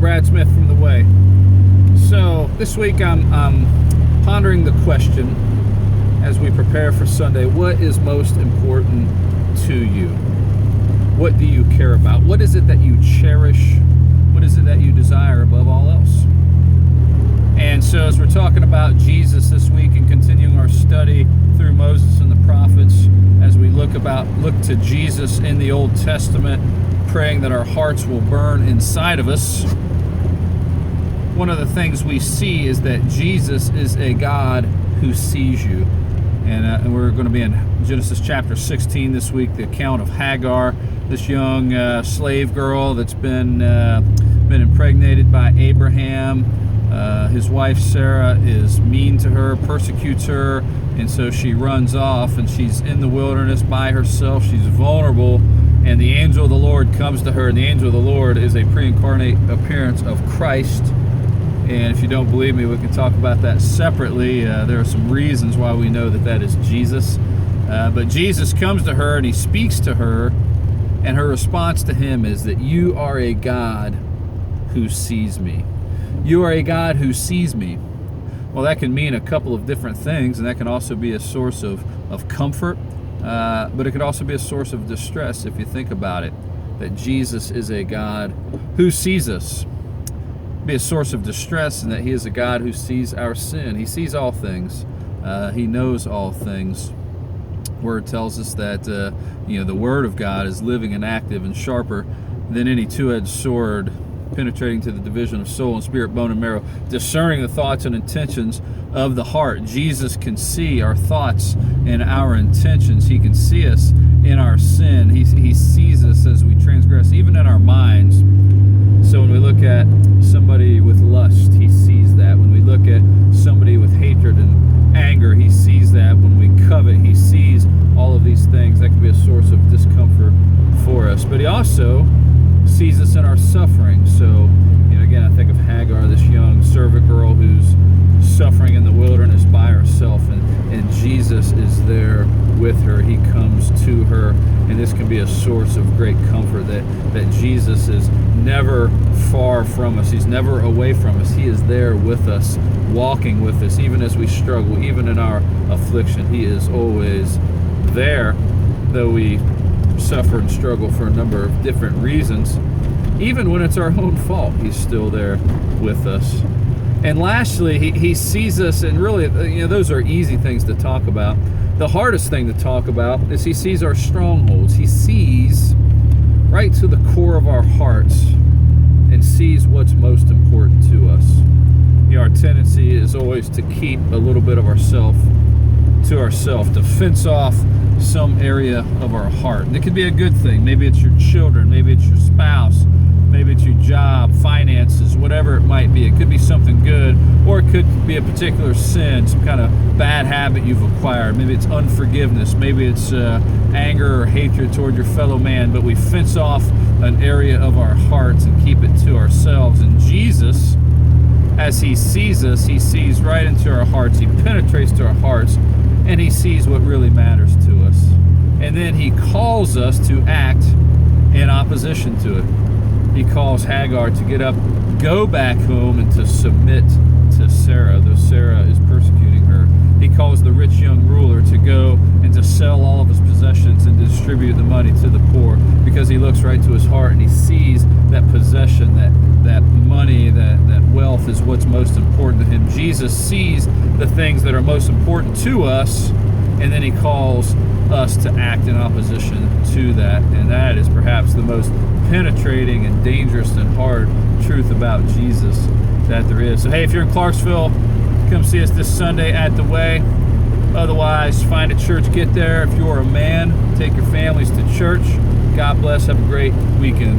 Brad Smith from The Way. So this week I'm pondering the question as we prepare for Sunday: what is most important to you? What do you care about? What is it that you cherish? What is it that you desire above all else? And so as we're talking about Jesus this week and continuing our study through Moses and the prophets, as we look to Jesus in the Old Testament, praying that our hearts will burn inside of us, one of the things we see is that Jesus is a God who sees you. And we're going to be in Genesis chapter 16 this week, the account of Hagar, this young slave girl that's been impregnated by Abraham. His wife Sarah is mean to her, persecutes her, and so she runs off, and she's in the wilderness by herself. She's vulnerable, and the angel of the Lord comes to her, and the angel of the Lord is a pre-incarnate appearance of Christ. And if you don't believe me, we can talk about that separately. There are some reasons why we know that is Jesus. But Jesus comes to her and he speaks to her, and her response to him is that you are a God who sees me. You are a God who sees me. Well, that can mean a couple of different things, and that can also be a source of comfort, but it could also be a source of distress if you think about it, that Jesus is a God who sees us. Be a source of distress, and that he is a God who sees our sin. He sees all things. He knows all things. Word tells us that the Word of God is living and active and sharper than any two-edged sword, penetrating to the division of soul and spirit, bone and marrow, discerning the thoughts and intentions of the heart. Jesus can see our thoughts and our intentions. He can see us in our sin. He sees us as we transgress, even in our minds. So when we look at somebody with lust, he sees that. When we look at somebody with hatred and anger, he sees that. When we covet, he sees all of these things. That can be a source of discomfort for us. But he also sees us in our suffering. So, again, I think of Hagar, this young servant girl who's suffering in the wilderness by herself, and Jesus is there with her. He comes to her, and this can be a source of great comfort, that Jesus is never far from us. He's never away from us. He is there with us, walking with us, even as we struggle, even in our affliction. He is always there, though we suffer and struggle for a number of different reasons. Even when it's our own fault, he's still there with us. And lastly, he sees us, and really, those are easy things to talk about. The hardest thing to talk about is he sees our strongholds. He sees right to the core of our hearts and sees what's most important to us. Our tendency is always to keep a little bit of ourself to ourselves, to fence off some area of our heart. And it could be a good thing. Maybe it's your children, maybe it's your spouse, maybe it's your job, finances, whatever it might be. It could be something good, or it could be a particular sin, some kind of bad habit you've acquired. Maybe it's unforgiveness, maybe it's anger or hatred toward your fellow man, but we fence off an area of our hearts and keep it to ourselves. And Jesus, as he sees us, he sees right into our hearts. He penetrates to our hearts, and he sees what really matters to us. And then he calls us to act in opposition to it. He calls Hagar to get up, go back home, and to submit to Sarah, though Sarah is persecuting her. He calls the rich young ruler to go and to sell all of his possessions and distribute the money to the poor, because he looks right to his heart and he sees that possession, that money, that wealth is what's most important to him. Jesus sees the things that are most important to us, and then he calls us to act in opposition to that. And that is perhaps the most penetrating and dangerous and hard truth about Jesus that there is. So hey, if you're in Clarksville, come see us this Sunday at The Way. Otherwise, find a church, get there. If you're a man, take your families to church. God bless. Have a great weekend.